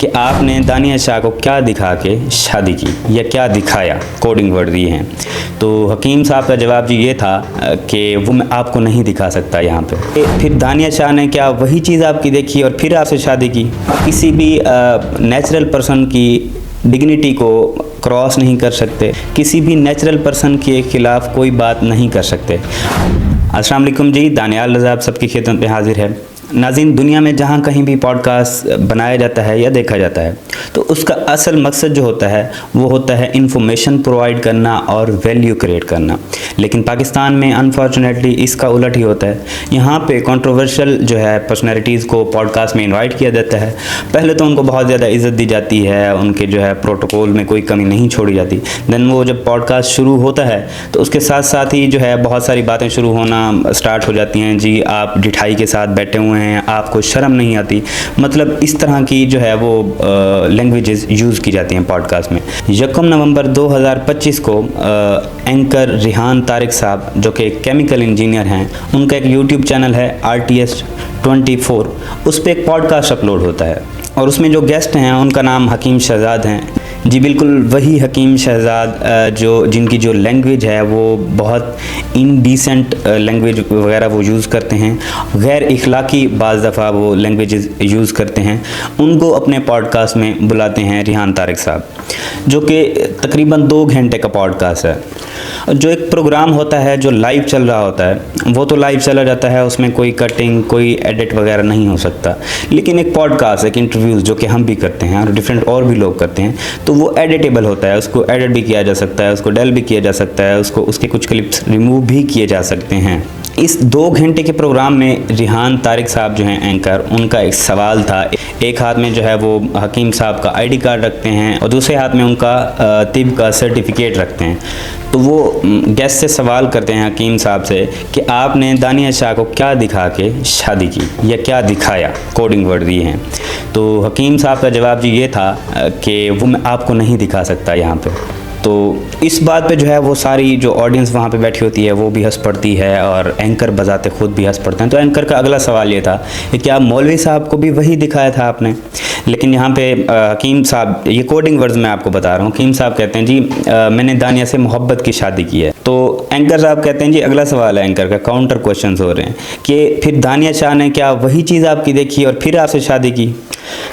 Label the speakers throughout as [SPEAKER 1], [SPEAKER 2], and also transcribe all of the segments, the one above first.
[SPEAKER 1] کہ آپ نے دانیہ شاہ کو کیا دکھا کے شادی کی یا کیا دکھایا، کوڈنگ ورڈ دیے ہیں۔ تو حکیم صاحب کا جواب جی یہ تھا کہ وہ میں آپ کو نہیں دکھا سکتا یہاں پہ۔ پھر دانیہ شاہ نے کیا وہی چیز آپ کی دیکھی اور پھر آپ سے شادی کی؟ کسی بھی نیچرل پرسن کی ڈگنیٹی کو کراس نہیں کر سکتے، کسی بھی نیچرل پرسن کے خلاف کوئی بات نہیں کر سکتے۔ السلام علیکم جی، دانیال رضا آپ سب کی خدمت میں حاضر ہے۔ ناظرین، دنیا میں جہاں کہیں بھی پوڈ کاسٹ بنایا جاتا ہے یا دیکھا جاتا ہے تو اس کا اصل مقصد جو ہوتا ہے وہ ہوتا ہے انفارمیشن پرووائڈ کرنا اور ویلیو کریٹ کرنا، لیکن پاکستان میں انفارچونیٹلی اس کا الٹ ہی ہوتا ہے۔ یہاں پہ کنٹروورشل جو ہے پرسنالٹیز کو پوڈ کاسٹ میں انوائٹ کیا جاتا ہے۔ پہلے تو ان کو بہت زیادہ عزت دی جاتی ہے، ان کے جو ہے پروٹوکول میں کوئی کمی نہیں چھوڑی جاتی۔ دین وہ جب پوڈ کاسٹ شروع ہوتا ہے تو اس کے ساتھ ساتھ ہی جو ہے بہت ساری باتیں شروع ہونا سٹارٹ ہو جاتی ہیں۔ جی آپ ڈٹھائی کے ساتھ بیٹھے ہوئے ہیں، آپ کو شرم نہیں آتی، مطلب اس طرح کی جو ہے وہ لینگویجز یوز کی جاتی ہیں پوڈ کاسٹ میں۔ 1 نومبر 2025 کو اینکر ریحان طارق صاحب جو کہ کیمیکل انجینئر ہیں، ان کا ایک یوٹیوب چینل ہے RTS 24، اس پہ ایک پوڈ کاسٹ اپلوڈ ہوتا ہے اور اس میں جو گیسٹ ہیں ان کا نام حکیم شہزاد ہیں۔ جی بالکل وہی حکیم شہزاد جن کی جو لینگویج ہے وہ بہت انڈیسنٹ لینگویج وغیرہ وہ یوز کرتے ہیں، غیر اخلاقی بعض دفعہ وہ لینگویجز یوز کرتے ہیں، ان کو اپنے پوڈ کاسٹ میں بلاتے ہیں ریحان طارق صاحب، جو کہ تقریباً 2 گھنٹے کا پوڈ کاسٹ ہے۔ جو ایک پروگرام ہوتا ہے جو لائیو چل رہا ہوتا ہے وہ تو لائیو چلا جاتا ہے، اس میں کوئی کٹنگ کوئی ایڈٹ وغیرہ نہیں ہو سکتا، لیکن ایک پوڈ کاسٹ ایک انٹرویوز جو کہ ہم بھی کرتے ہیں اور ڈفرینٹ اور بھی لوگ کرتے ہیں تو وہ ایڈیٹیبل ہوتا ہے، اس کو ایڈٹ بھی کیا جا سکتا ہے، اس کو ڈیل بھی کیا جا سکتا ہے، اس کے کچھ کلپس ریموو بھی کیے جا سکتے ہیں۔ اس 2 گھنٹے کے پروگرام میں ریحان طارق صاحب جو ہیں اینکر، ان کا ایک سوال تھا۔ ایک ہاتھ میں جو ہے وہ حکیم صاحب کا ID کارڈ رکھتے ہیں اور دوسرے ہاتھ میں ان کا طب کا سرٹیفکیٹ رکھتے ہیں۔ تو وہ گیسٹ سے سوال کرتے ہیں حکیم صاحب سے کہ آپ نے دانیہ شاہ کو کیا دکھا کے شادی کی یا کیا دکھایا، کوڈنگ ورڈ دیے ہیں۔ تو حکیم صاحب کا جواب جی یہ تھا کہ وہ میں آپ کو نہیں دکھا سکتا یہاں پہ۔ تو اس بات پہ جو ہے وہ ساری جو آڈینس وہاں پہ بیٹھی ہوتی ہے وہ بھی ہنس پڑتی ہے اور اینکر بذات خود بھی ہنس پڑتے ہیں۔ تو اینکر کا اگلا سوال یہ تھا کہ کیا مولوی صاحب کو بھی وہی دکھایا تھا آپ نے؟ لیکن یہاں پہ حکیم صاحب، یہ کوڈنگ ورڈز میں آپ کو بتا رہا ہوں، حکیم صاحب کہتے ہیں جی میں نے دانیہ سے محبت کی شادی کی ہے۔ تو اینکر صاحب کہتے ہیں جی اگلا سوال ہے اینکر کا، کاؤنٹر کوشچنز ہو رہے ہیں کہ پھر دانیہ شاہ نے کیا وہی چیز آپ کی دیکھی اور پھر آپ سے شادی کی؟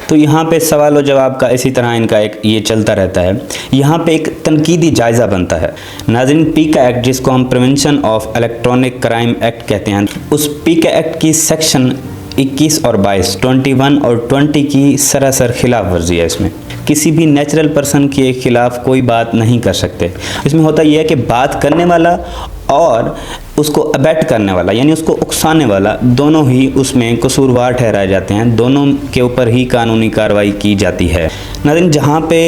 [SPEAKER 1] تو یہاں پہ سوال و جواب کا اسی طرح ان کا ایک یہ چلتا رہتا ہے۔ یہاں پہ ایک تنقیدی جائزہ بنتا ہے۔ ناظرین، پیکا ایکٹ جس کو ہم prevention of electronic crime act کہتے ہیں، اس پیکا ایکٹ کی سیکشن 21 اور 22، 21 اور 20 کی سراسر خلاف ورزی ہے۔ اس میں کسی بھی نیچرل پرسن کے خلاف کوئی بات نہیں کر سکتے۔ اس میں ہوتا یہ ہے کہ بات کرنے والا اور اس کو ابیٹ کرنے والا یعنی اس کو اکسانے والا دونوں ہی اس میں قصوروار ٹھہرائے جاتے ہیں، دونوں کے اوپر ہی قانونی کارروائی کی جاتی ہے۔ ناظرین، جہاں پہ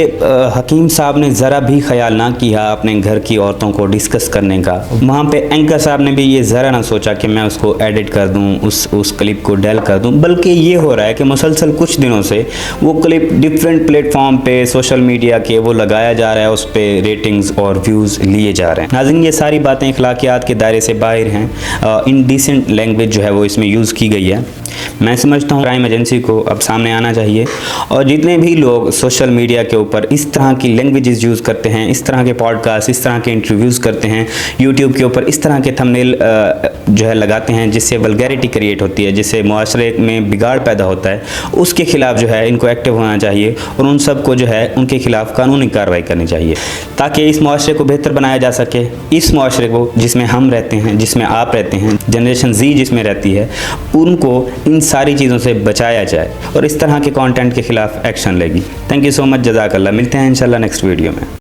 [SPEAKER 1] حکیم صاحب نے ذرا بھی خیال نہ کیا اپنے گھر کی عورتوں کو ڈسکس کرنے کا، وہاں پہ اینکر صاحب نے بھی یہ ذرا نہ سوچا کہ میں اس کو ایڈٹ کر دوں، اس کلپ کو ڈیل کر دوں، بلکہ یہ ہو رہا ہے کہ مسلسل کچھ دنوں سے وہ کلپ ڈفرینٹ پلیٹ فارم پہ سوشل میڈیا کے وہ لگایا جا رہا ہے، اس پہ ریٹنگز اور ویوز لیے جا رہے ہیں۔ ناظرین، یہ ساری باتیں اخلاقیات کے دائرے سے باہر ہیں، انڈیسنٹ لینگویج جو ہے وہ اس میں یوز کی گئی ہے۔ میں سمجھتا ہوں کرائم ایجنسی کو اب سامنے آنا چاہیے اور جتنے بھی لوگ سوشل میڈیا کے اوپر اس طرح کی لینگویجز یوز کرتے ہیں، اس طرح کے پوڈ کاسٹ، اس طرح کے انٹرویوز کرتے ہیں، یوٹیوب کے اوپر اس طرح کے تھمبنیل جو ہے لگاتے ہیں جس سے ولگیرٹی کریٹ ہوتی ہے، جس سے معاشرے میں بگاڑ پیدا ہوتا ہے، اس کے خلاف جو ہے ان کو ایکٹیو ہونا چاہیے اور ان سب کو جو ہے ان کے خلاف قانونی کارروائی کرنی چاہیے تاکہ اس معاشرے کو بہتر بنایا جا سکے۔ اس معاشرے کو جس میں ہم رہتے ہیں، جس میں آپ رہتے ہیں، جنریشن زی جس میں رہتی ہے، ان کو ان ساری چیزوں سے بچایا جائے اور اس طرح کے کانٹینٹ کے خلاف ایکشن لے گی۔ تھینک یو سو مچ، جزاک اللہ۔ ملتے ہیں انشاءاللہ نیکسٹ ویڈیو میں۔